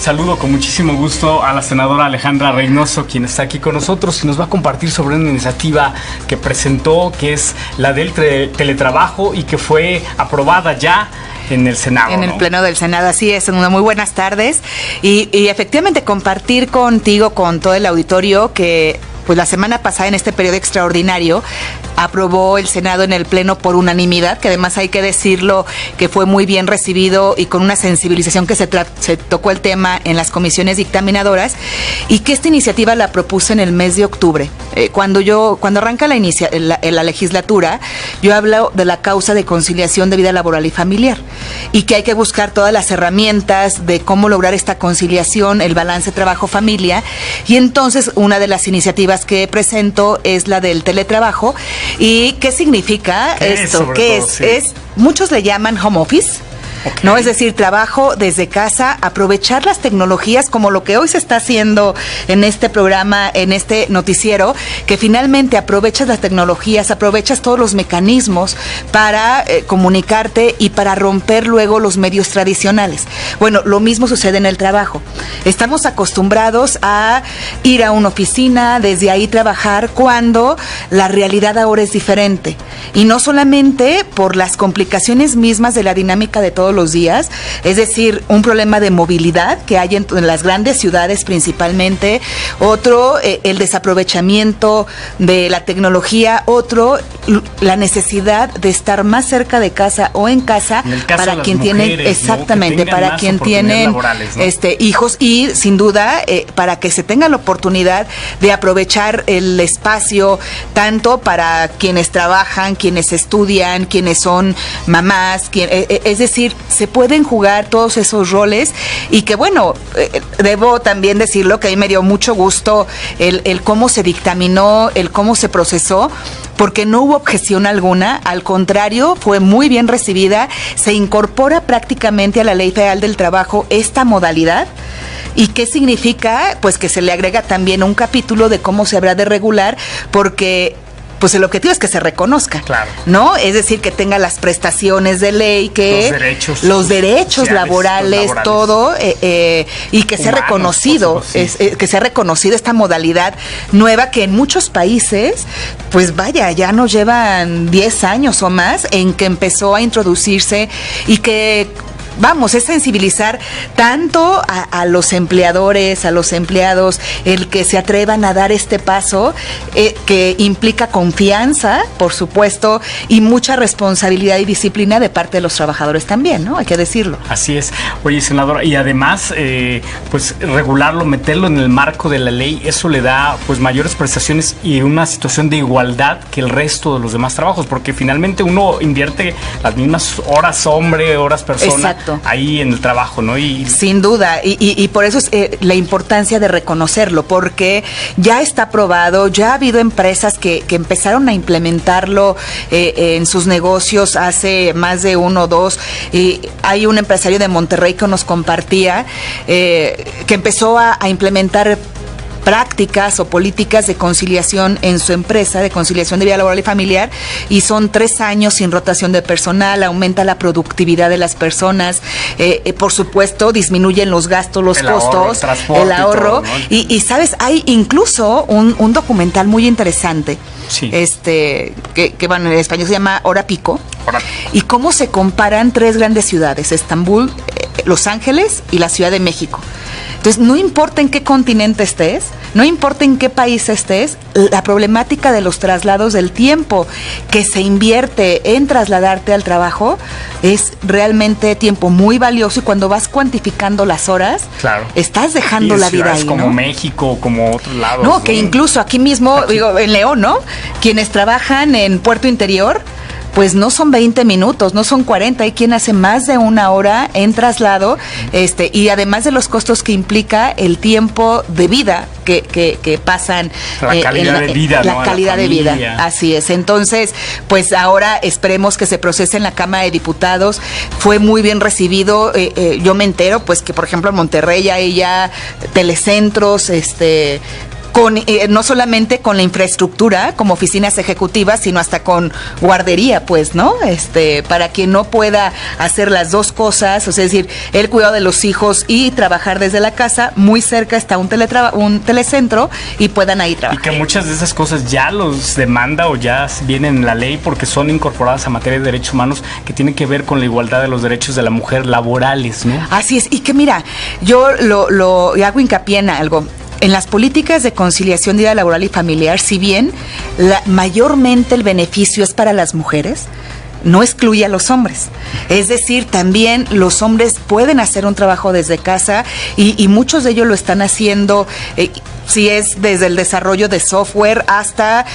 Saludo con muchísimo gusto a la senadora Alejandra Reynoso, quien está aquí con nosotros y nos va a compartir sobre una iniciativa que presentó, que es la del teletrabajo y que fue aprobada ya en el Senado. En el Pleno del Senado, así es. Una muy buenas tardes. Y efectivamente compartir contigo, con todo el auditorio, que pues la semana pasada, en este periodo extraordinario, aprobó el Senado en el Pleno por unanimidad, que además hay que decirlo que fue muy bien recibido y con una sensibilización que se tocó el tema en las comisiones dictaminadoras, y que esta iniciativa la propuse en el mes de octubre. Cuando arranca la legislatura, yo hablo de la causa de conciliación de vida laboral y familiar, y que hay que buscar todas las herramientas de cómo lograr esta conciliación, el balance trabajo-familia, y entonces una de las iniciativas que presento es la del teletrabajo. ¿Y qué significa esto? ¿Qué es? Sí. Muchos le llaman home office. Okay. ¿No? Es decir, trabajo desde casa, aprovechar las tecnologías como lo que hoy se está haciendo en este programa, en este noticiero, que finalmente aprovechas las tecnologías, aprovechas todos los mecanismos para comunicarte y para romper luego los medios tradicionales. Bueno, lo mismo sucede en el trabajo. Estamos acostumbrados a ir a una oficina, desde ahí trabajar, cuando la realidad ahora es diferente. Y no solamente por las complicaciones mismas de la dinámica de todos los días, es decir, un problema de movilidad que hay en las grandes ciudades principalmente, otro, el desaprovechamiento de la tecnología, otro, la necesidad de estar más cerca de casa o en casa para quien tiene, exactamente, ¿no? Para quien tiene laborales, ¿no? Hijos, y sin duda para que se tenga la oportunidad de aprovechar el espacio tanto para quienes trabajan, quienes estudian, quienes son mamás, es decir, se pueden jugar todos esos roles, y que bueno, debo también decirlo que a mí me dio mucho gusto el cómo se dictaminó, el cómo se procesó, porque no hubo objeción alguna, al contrario, fue muy bien recibida, se incorpora prácticamente a la Ley Federal del Trabajo esta modalidad. ¿Y qué significa? Pues que se le agrega también un capítulo de cómo se habrá de regular, porque pues el objetivo es que se reconozca, claro, ¿no? Es decir, que tenga las prestaciones de ley, que los derechos laborales, todo, y que sea reconocido, que sea reconocido esta modalidad nueva que en muchos países, pues vaya, ya nos llevan 10 años o más en que empezó a introducirse, y que vamos, es sensibilizar tanto a los empleadores, a los empleados, el que se atrevan a dar este paso, que implica confianza, por supuesto, y mucha responsabilidad y disciplina de parte de los trabajadores también, ¿no? Hay que decirlo. Así es. Oye, senadora, y además, pues regularlo, meterlo en el marco de la ley, eso le da pues mayores prestaciones y una situación de igualdad que el resto de los demás trabajos, porque finalmente uno invierte las mismas horas hombre, horas persona. Exacto. Ahí en el trabajo, ¿no? Sin duda, y por eso es la importancia de reconocerlo, porque ya está aprobado, ya ha habido empresas que empezaron a implementarlo en sus negocios hace más de 1 o 2, y hay un empresario de Monterrey que nos compartía que empezó a implementar prácticas o políticas de conciliación en su empresa, de conciliación de vida laboral y familiar, y son 3 años sin rotación de personal, aumenta la productividad de las personas, por supuesto disminuyen los gastos, los costos, el ahorro, y sabes, hay incluso un documental muy interesante, sí, que bueno, en español se llama Hora Pico, y cómo se comparan 3 grandes ciudades, Estambul, Los Ángeles y la Ciudad de México. Entonces, no importa en qué continente estés, no importa en qué país estés, la problemática de los traslados, del tiempo que se invierte en trasladarte al trabajo, es realmente tiempo muy valioso, y cuando vas cuantificando las horas, claro, estás dejando la vida ahí, como ¿no? México, como otros lados. No, que incluso aquí mismo, digo, en León, ¿no? Quienes trabajan en Puerto Interior, pues no son 20 minutos, no son 40, hay quien hace más de 1 hora en traslado, y además de los costos que implica el tiempo de vida que pasan, la calidad de vida, la calidad de vida, así es. Entonces, pues ahora esperemos que se procese en la Cámara de Diputados. Fue muy bien recibido, yo me entero, pues que por ejemplo en Monterrey hay ya telecentros, no solamente con la infraestructura como oficinas ejecutivas, sino hasta con guardería, pues, ¿no? Para que no pueda hacer las dos cosas, o sea, es decir, el cuidado de los hijos y trabajar desde la casa. Muy cerca está un telecentro y puedan ahí trabajar. Y que muchas de esas cosas ya los demanda o ya vienen en la ley porque son incorporadas a materia de derechos humanos que tienen que ver con la igualdad de los derechos de la mujer laborales, ¿no? Así es, y que mira, yo lo hago hincapié en algo. En las políticas de conciliación de vida laboral y familiar, si bien mayormente el beneficio es para las mujeres, no excluye a los hombres. Es decir, también los hombres pueden hacer un trabajo desde casa y muchos de ellos lo están haciendo, si es desde el desarrollo de software hasta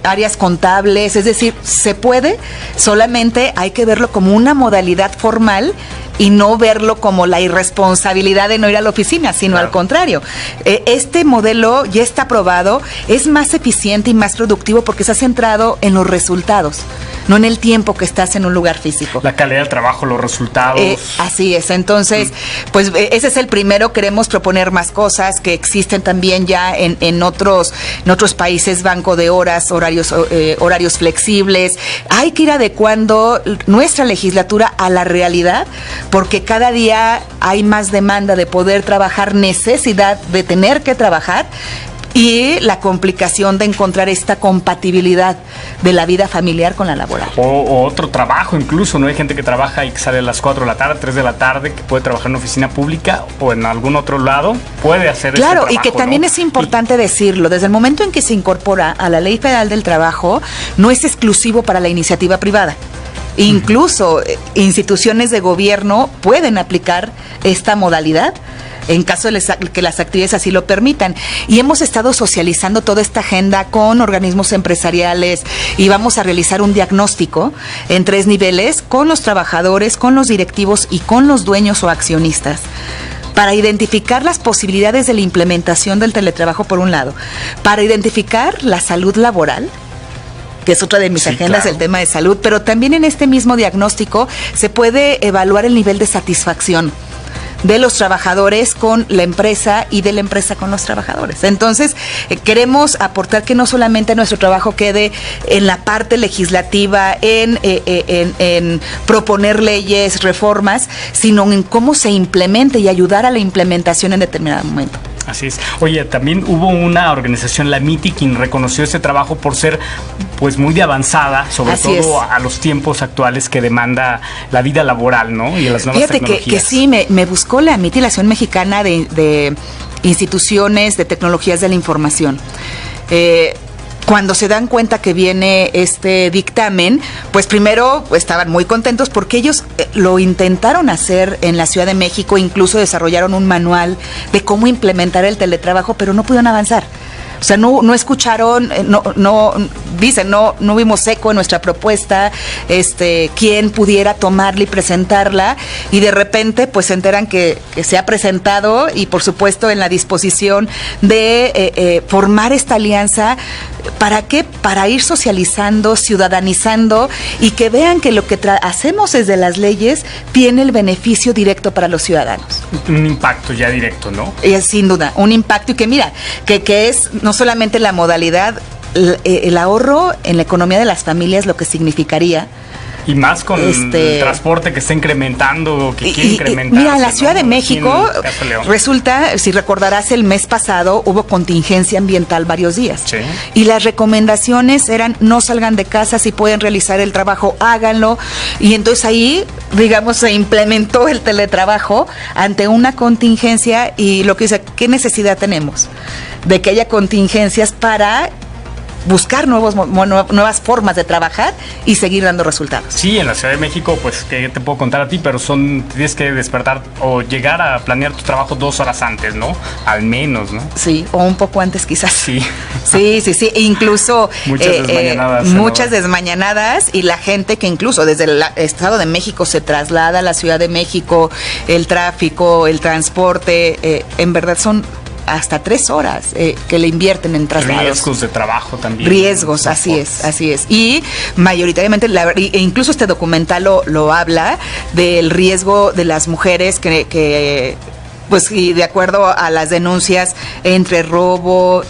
áreas contables. Es decir, se puede, solamente hay que verlo como una modalidad formal y no verlo como la irresponsabilidad de no ir a la oficina, sino claro, al contrario. Este modelo ya está aprobado, es más eficiente y más productivo porque se ha centrado en los resultados, no en el tiempo que estás en un lugar físico. La calidad del trabajo, los resultados. Así es, entonces, pues ese es el primero. Queremos proponer más cosas que existen también ya en otros países, banco de horas, horarios flexibles. Hay que ir adecuando nuestra legislatura a la realidad, porque cada día hay más demanda de poder trabajar, necesidad de tener que trabajar y la complicación de encontrar esta compatibilidad de la vida familiar con la laboral. O otro trabajo incluso, ¿no? Hay gente que trabaja y que sale a las 4 de la tarde, 3 de la tarde, que puede trabajar en una oficina pública o en algún otro lado, puede hacer claro, ese trabajo, y que también, ¿no? Es importante decirlo, desde el momento en que se incorpora a la Ley Federal del Trabajo, no es exclusivo para la iniciativa privada. Incluso instituciones de gobierno pueden aplicar esta modalidad en caso de que las actividades así lo permitan. Y hemos estado socializando toda esta agenda con organismos empresariales y vamos a realizar un diagnóstico en 3 niveles con los trabajadores, con los directivos y con los dueños o accionistas, para identificar las posibilidades de la implementación del teletrabajo por un lado, para identificar la salud laboral, que es otra de mis agendas, claro, el tema de salud, pero también en este mismo diagnóstico se puede evaluar el nivel de satisfacción de los trabajadores con la empresa y de la empresa con los trabajadores. Entonces, queremos aportar que no solamente nuestro trabajo quede en la parte legislativa, en proponer leyes, reformas, sino en cómo se implemente y ayudar a la implementación en determinado momento. Así es. Oye, también hubo una organización, la MITI, quien reconoció este trabajo por ser pues muy de avanzada, sobre Así todo es. a los tiempos actuales que demanda la vida laboral, ¿no? Y las nuevas tecnologías. Fíjate que sí, me buscó la MITI, la Asociación Mexicana de Instituciones de Tecnologías de la Información. Cuando se dan cuenta que viene este dictamen, pues primero estaban muy contentos porque ellos lo intentaron hacer en la Ciudad de México, incluso desarrollaron un manual de cómo implementar el teletrabajo, pero no pudieron avanzar. O sea, no escucharon, dicen, no vimos eco en nuestra propuesta, quién pudiera tomarla y presentarla, y de repente pues se enteran que se ha presentado y por supuesto en la disposición de formar esta alianza. ¿Para qué? Para ir socializando, ciudadanizando y que vean que lo que hacemos desde las leyes tiene el beneficio directo para los ciudadanos. Un impacto ya directo, ¿no? Sin duda, un impacto, y que mira, que es no solamente la modalidad, el ahorro en la economía de las familias, lo que significaría. Y más con el transporte que está incrementando, que quiere incrementar. Mira, en la Ciudad de México, resulta, si recordarás, el mes pasado hubo contingencia ambiental varios días. Sí. Y las recomendaciones eran: no salgan de casa, si pueden realizar el trabajo, háganlo. Y entonces ahí, digamos, se implementó el teletrabajo ante una contingencia, y lo que dice, ¿qué necesidad tenemos de que haya contingencias para buscar nuevas formas de trabajar y seguir dando resultados? Sí, en la Ciudad de México, pues, que te puedo contar a ti, pero tienes que despertar o llegar a planear tu trabajo 2 horas antes, ¿no? Al menos, ¿no? Sí, o un poco antes quizás. Sí. Sí. Incluso muchas desmañanadas, y la gente que incluso desde el Estado de México se traslada a la Ciudad de México, el tráfico, el transporte, en verdad son hasta 3 horas que le invierten en traslados. Riesgos de trabajo también. Riesgos, así es. Y mayoritariamente, e incluso este documental lo habla del riesgo de las mujeres que pues y de acuerdo a las denuncias entre robo,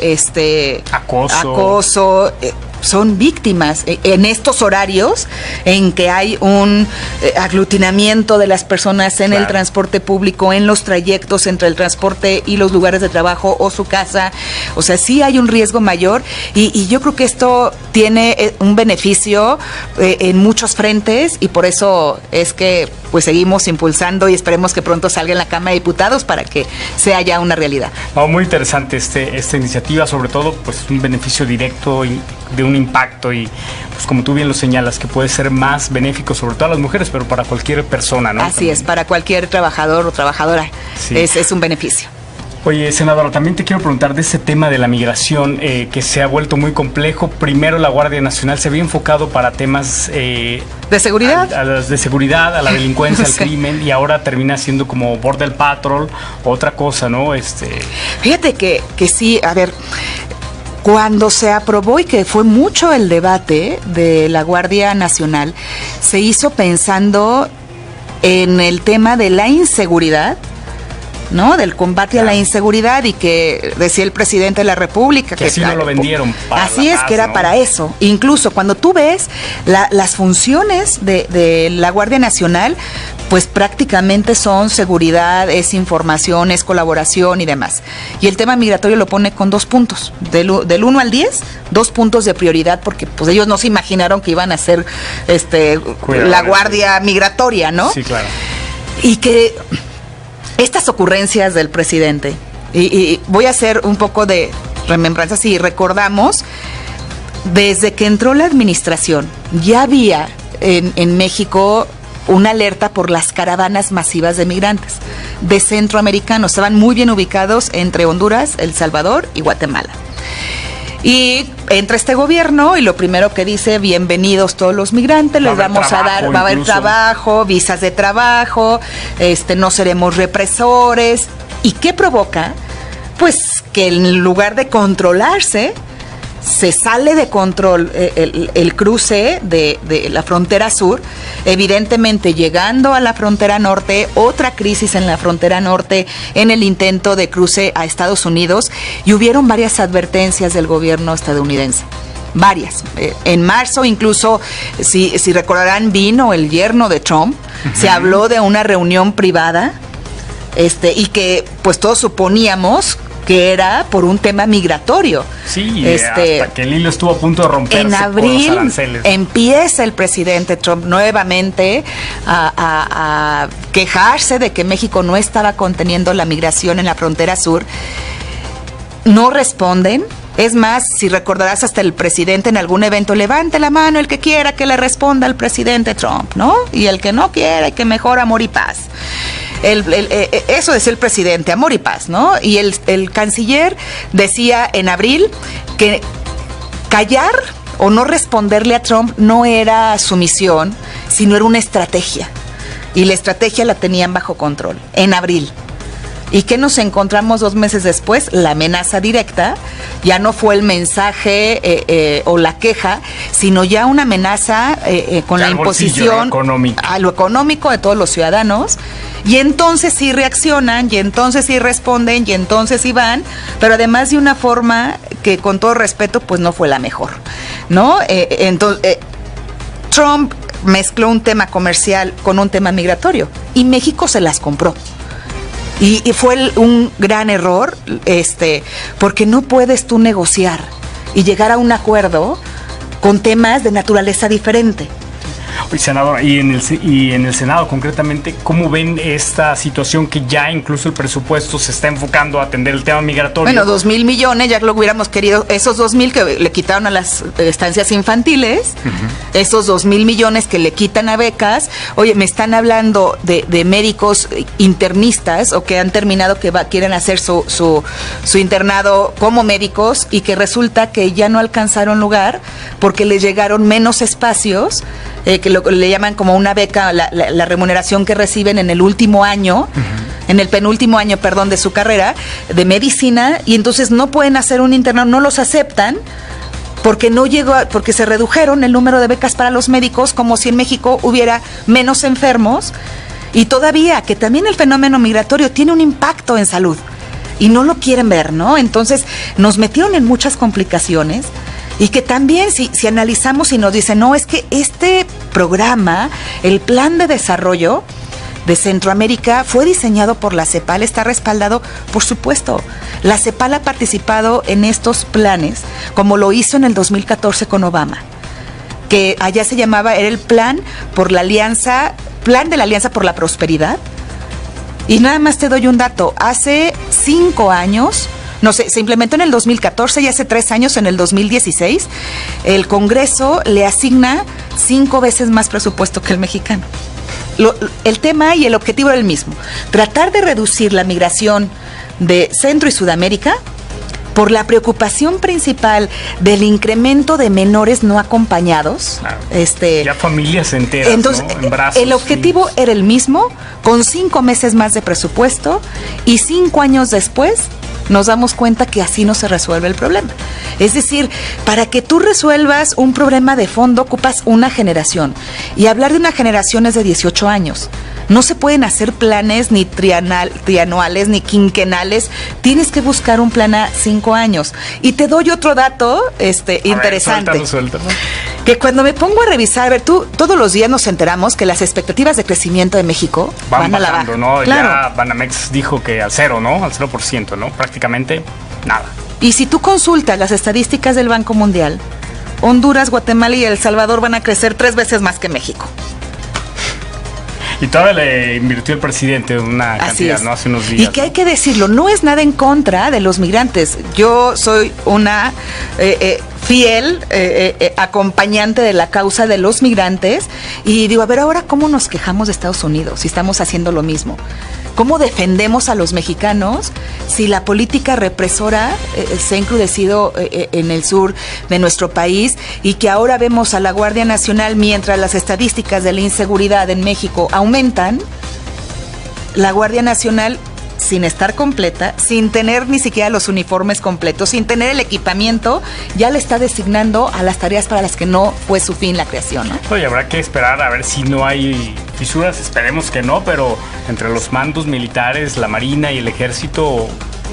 acoso, son víctimas en estos horarios en que hay un aglutinamiento de las personas en el transporte público, en los trayectos entre el transporte y los lugares de trabajo o su casa. O sea, sí hay un riesgo mayor y yo creo que esto tiene un beneficio en muchos frentes y por eso es que pues seguimos impulsando y esperemos que pronto salga en la Cámara de Diputados para que sea ya una realidad. No, muy interesante esta iniciativa, sobre todo pues un beneficio directo y de un impacto y pues como tú bien lo señalas, que puede ser más benéfico sobre todo a las mujeres, pero para cualquier persona, ¿no? Así es, para cualquier trabajador o trabajadora es un beneficio. Oye, senadora, también te quiero preguntar de ese tema de la migración que se ha vuelto muy complejo. Primero la Guardia Nacional se había enfocado para temas de seguridad, a la delincuencia, al crimen, y ahora termina siendo como Border Patrol, otra cosa, ¿no? Fíjate que sí, a ver, cuando se aprobó y que fue mucho el debate de la Guardia Nacional, se hizo pensando en el tema de la inseguridad, ¿no? Del combate a la inseguridad y que decía el presidente de la República que así no lo vendieron para así es, que era, ¿no?, para eso. Incluso cuando tú ves las funciones de la Guardia Nacional, pues prácticamente son seguridad, es información, es colaboración y demás. Y el tema migratorio lo pone con 2 puntos, del 1 al 10, 2 puntos de prioridad, porque pues ellos no se imaginaron que iban a ser la Guardia Migratoria, ¿no? Sí, claro. Y que estas ocurrencias del presidente, y voy a hacer un poco de remembranza, si recordamos, desde que entró la administración, ya había en México una alerta por las caravanas masivas de migrantes, de centroamericanos, estaban muy bien ubicados entre Honduras, El Salvador y Guatemala. Y entra este gobierno y lo primero que dice: bienvenidos todos los migrantes, les vamos a dar, va a haber trabajo, visas de trabajo, no seremos represores. ¿Y qué provoca? Pues que en lugar de controlarse, se sale de control el cruce de la frontera sur, evidentemente llegando a la frontera norte, otra crisis en la frontera norte en el intento de cruce a Estados Unidos, y hubieron varias advertencias del gobierno estadounidense. Varias. En marzo incluso, si recordarán, vino el yerno de Trump, se habló de una reunión privada, y que pues todos suponíamos que era por un tema migratorio. Sí, hasta que el hilo estuvo a punto de romperse. En abril por los aranceles. Empieza el presidente Trump nuevamente a quejarse de que México no estaba conteniendo la migración en la frontera sur. No responden. Es más, si recordarás, hasta el presidente en algún evento: levante la mano el que quiera que le responda al presidente Trump, ¿no? Y el que no quiera, y que mejor amor y paz. Eso decía el presidente, amor y paz, ¿no? Y el canciller decía en abril que callar o no responderle a Trump no era su misión, sino era una estrategia. Y la estrategia la tenían bajo control, en abril. ¿Y qué nos encontramos 2 meses después? La amenaza directa. Ya no fue el mensaje o la queja, sino ya una amenaza con la imposición a lo económico de todos los ciudadanos. Y entonces sí reaccionan, y entonces sí responden, y entonces sí van, pero además de una forma que, con todo respeto, pues no fue la mejor, ¿no? Entonces, Trump mezcló un tema comercial con un tema migratorio, y México se las compró. Y fue un gran error, porque no puedes tú negociar y llegar a un acuerdo con temas de naturaleza diferente. Oye, senadora, y en el Senado concretamente, ¿cómo ven esta situación que ya incluso el presupuesto se está enfocando a atender el tema migratorio? Bueno, 2,000 millones, ya lo hubiéramos querido, esos 2,000 que le quitaron a las estancias infantiles, esos 2,000 millones que le quitan a becas. Oye, me están hablando de médicos internistas o que han terminado, que quieren hacer su internado como médicos, y que resulta que ya no alcanzaron lugar porque les llegaron menos espacios, que le llaman como una beca, la remuneración que reciben en el último año, en el penúltimo año, perdón, de su carrera de medicina, y entonces no pueden hacer un internado, no los aceptan porque porque se redujeron el número de becas para los médicos, como si en México hubiera menos enfermos. Y todavía que también el fenómeno migratorio tiene un impacto en salud y no lo quieren ver, ¿no? Entonces nos metieron en muchas complicaciones y que también si analizamos y nos dicen, no, es que este programa, el plan de desarrollo de Centroamérica fue diseñado por la CEPAL, está respaldado, por supuesto. La CEPAL ha participado en estos planes, como lo hizo en el 2014 con Obama, que allá se llamaba, era el plan de la Alianza por la Prosperidad. Y nada más te doy un dato, hace 5 años, no sé, se implementó en el 2014 y hace 3 años, en el 2016, el Congreso le asigna 5 veces más presupuesto que el mexicano. El tema y el objetivo era el mismo, tratar de reducir la migración de Centro y Sudamérica por la preocupación principal del incremento de menores no acompañados. Claro. Ya familias enteras, entonces, ¿no? En brazos, el objetivo era el mismo, con 5 meses más de presupuesto, y 5 años después nos damos cuenta que así no se resuelve el problema. Es decir, para que tú resuelvas un problema de fondo ocupas una generación, y hablar de una generación es de 18 años. No se pueden hacer planes ni trianuales ni quinquenales, tienes que buscar un plan a 5 años. Y te doy otro dato interesante. Suéltalo. Que cuando me pongo a revisar, a ver, todos los días nos enteramos que las expectativas de crecimiento de México van a la baja, ¿no? Claro. Ya Banamex dijo que al 0, ¿no? Al 0%, ¿no? Prácticamente nada. Y si tú consultas las estadísticas del Banco Mundial, Honduras, Guatemala y El Salvador van a crecer 3 veces más que México. Y todavía le invirtió el presidente una cantidad, ¿no? Hace unos días. Y que hay que decirlo, no es nada en contra de los migrantes. Yo soy una fiel acompañante de la causa de los migrantes y digo, a ver, ahora, ¿cómo nos quejamos de Estados Unidos si estamos haciendo lo mismo? ¿Cómo defendemos a los mexicanos si la política represora se ha encrudecido en el sur de nuestro país y que ahora vemos a la Guardia Nacional mientras las estadísticas de la inseguridad en México aumentan? La Guardia Nacional, sin estar completa, sin tener ni siquiera los uniformes completos, sin tener el equipamiento, ya le está designando a las tareas para las que no fue su fin la creación, ¿no? Oye, habrá que esperar a ver si no hay fisuras, esperemos que no, pero entre los mandos militares, la Marina y el Ejército,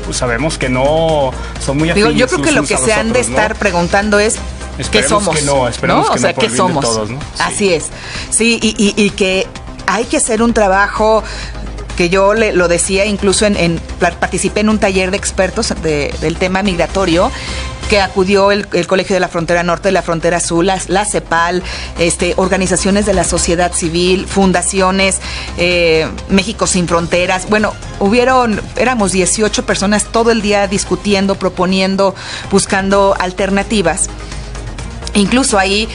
pues sabemos que no son muy afines. Yo creo que lo que se han de estar preguntando es ¿qué somos? Esperemos que no, o sea, por ¿qué el bien de somos? todos, ¿no? Sí. Así es. Sí, y que hay que hacer un trabajo que yo lo decía, incluso participé en un taller de expertos del tema migratorio, que acudió el Colegio de la Frontera Norte, de la Frontera Sur, la CEPAL, organizaciones de la sociedad civil, fundaciones, México Sin Fronteras. Bueno, éramos 18 personas todo el día discutiendo, proponiendo, buscando alternativas. Incluso ahí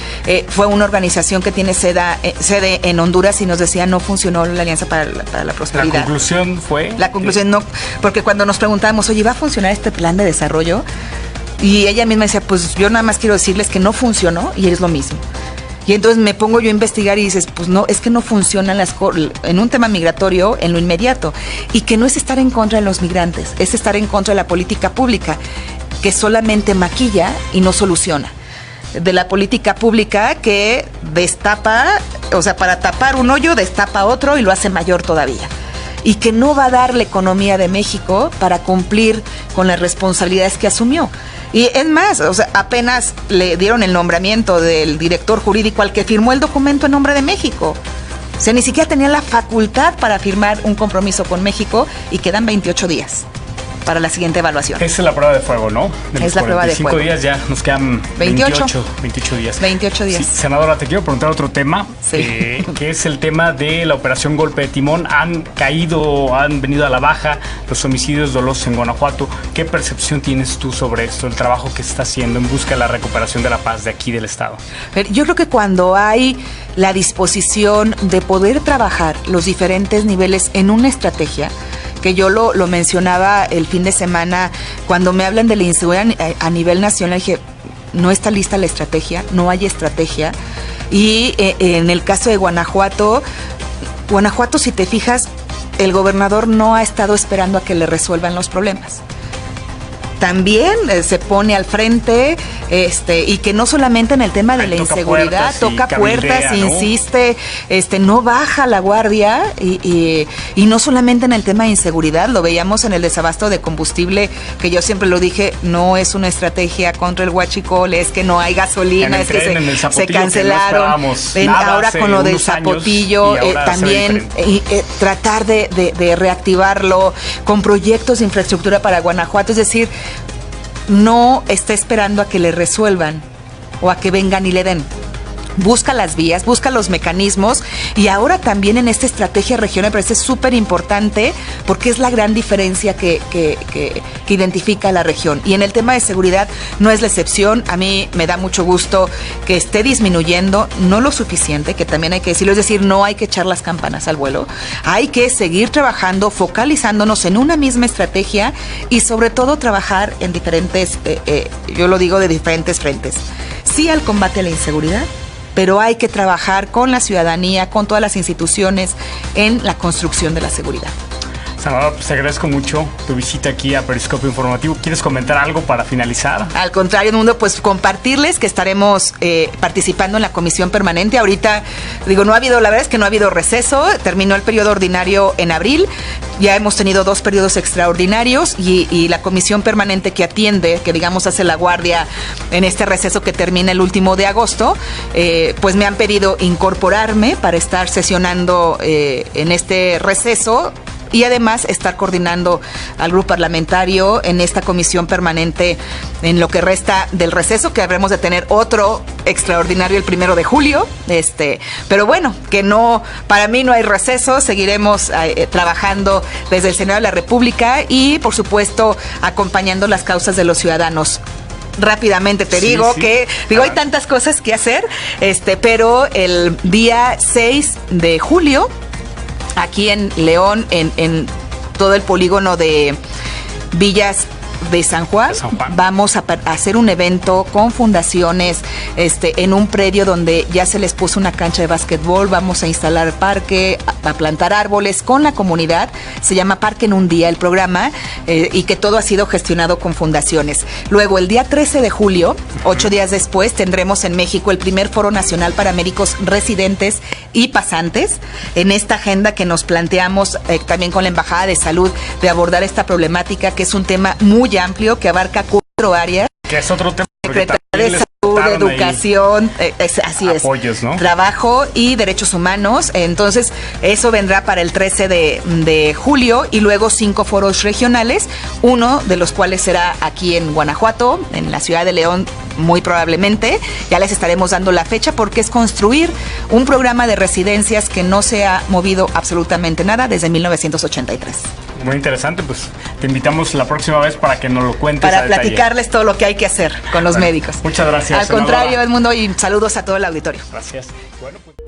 fue una organización que tiene sede en Honduras y nos decía no funcionó la Alianza para la Prosperidad. ¿La conclusión fue? La conclusión no, porque cuando nos preguntábamos, oye, ¿va a funcionar este plan de desarrollo? Y ella misma decía, pues yo nada más quiero decirles que no funcionó y es lo mismo. Y entonces me pongo yo a investigar y dices, pues no, es que no funcionan en un tema migratorio en lo inmediato. Y que no es estar en contra de los migrantes, es estar en contra de la política pública, que solamente maquilla y no soluciona. De la política pública que destapa, o sea, para tapar un hoyo destapa otro y lo hace mayor todavía. Y que no va a dar la economía de México para cumplir con las responsabilidades que asumió. Y es más, o sea, apenas le dieron el nombramiento del director jurídico al que firmó el documento en nombre de México. O sea, ni siquiera tenía la facultad para firmar un compromiso con México y quedan 28 días para la siguiente evaluación. Esa es la prueba de fuego, ¿no? Es la prueba de fuego. 25 días ya, nos quedan 28 días. 28 días. Sí, senadora, te quiero preguntar otro tema, que es el tema de la operación Golpe de Timón. Han venido a la baja los homicidios dolosos en Guanajuato. ¿Qué percepción tienes tú sobre esto, el trabajo que se está haciendo en busca de la recuperación de la paz de aquí del Estado? Yo creo que cuando hay la disposición de poder trabajar los diferentes niveles en una estrategia, que yo lo mencionaba el fin de semana, cuando me hablan de la inseguridad a nivel nacional, dije, no está lista la estrategia, no hay estrategia. Y en el caso de Guanajuato, si te fijas, el gobernador no ha estado esperando a que le resuelvan los problemas. También se pone al frente y que no solamente en el tema de la inseguridad, toca puertas, insiste, no baja la guardia y no solamente en el tema de inseguridad, lo veíamos en el desabasto de combustible, que yo siempre lo dije, no es una estrategia contra el huachicol, es que no hay gasolina, es que se cancelaron, ahora con lo del Zapotillo, también tratar de reactivarlo con proyectos de infraestructura para Guanajuato, es decir, no está esperando a que le resuelvan o a que vengan y le den. Busca las vías, busca los mecanismos, y ahora también en esta estrategia regional me parece súper importante porque es la gran diferencia que identifica la región. Y en el tema de seguridad no es la excepción. A mí me da mucho gusto que esté disminuyendo, no lo suficiente, que también hay que decirlo, es decir, no hay que echar las campanas al vuelo, hay que seguir trabajando, focalizándonos en una misma estrategia y sobre todo trabajar en diferentes, yo lo digo, de diferentes frentes. Sí al combate a la inseguridad, pero hay que trabajar con la ciudadanía, con todas las instituciones en la construcción de la seguridad. Salvador, pues te agradezco mucho tu visita aquí a Periscopio Informativo. ¿Quieres comentar algo para finalizar? Al contrario, Mundo, pues compartirles que estaremos participando en la comisión permanente. Ahorita, la verdad es que no ha habido receso, terminó el periodo ordinario en abril, ya hemos tenido 2 periodos extraordinarios y la comisión permanente que atiende, que hace la guardia en este receso que termina el último de agosto, pues me han pedido incorporarme para estar sesionando en este receso, y además estar coordinando al grupo parlamentario en esta comisión permanente en lo que resta del receso, que habremos de tener otro extraordinario el 1 de julio, pero bueno, que no, para mí no hay receso, seguiremos trabajando desde el Senado de la República y por supuesto acompañando las causas de los ciudadanos. Rápidamente te digo que hay tantas cosas que hacer, pero el día 6 de julio aquí en León, en todo el polígono de Villas de San Juan, vamos a hacer un evento con fundaciones en un predio donde ya se les puso una cancha de básquetbol, vamos a instalar parque, a plantar árboles con la comunidad, se llama Parque en un Día el programa, y que todo ha sido gestionado con fundaciones. Luego el día 13 de julio, 8 días después, tendremos en México el primer Foro Nacional para Médicos Residentes y Pasantes, en esta agenda que nos planteamos también con la Embajada de Salud de abordar esta problemática, que es un tema muy amplio que abarca 4 áreas. Que es otro tema. Secretaría de Salud, Educación, así apoyos, es, ¿no? Trabajo y Derechos Humanos. Entonces, eso vendrá para el 13 de julio y luego 5 foros regionales, uno de los cuales será aquí en Guanajuato, en la ciudad de León, muy probablemente. Ya les estaremos dando la fecha porque es construir un programa de residencias que no se ha movido absolutamente nada desde 1983. Muy interesante, pues te invitamos la próxima vez para que nos lo cuentes. Para platicarles todo lo que hay que hacer con los médicos. Muchas gracias. Al contrario, Edmundo, y saludos a todo el auditorio. Gracias. Bueno, pues...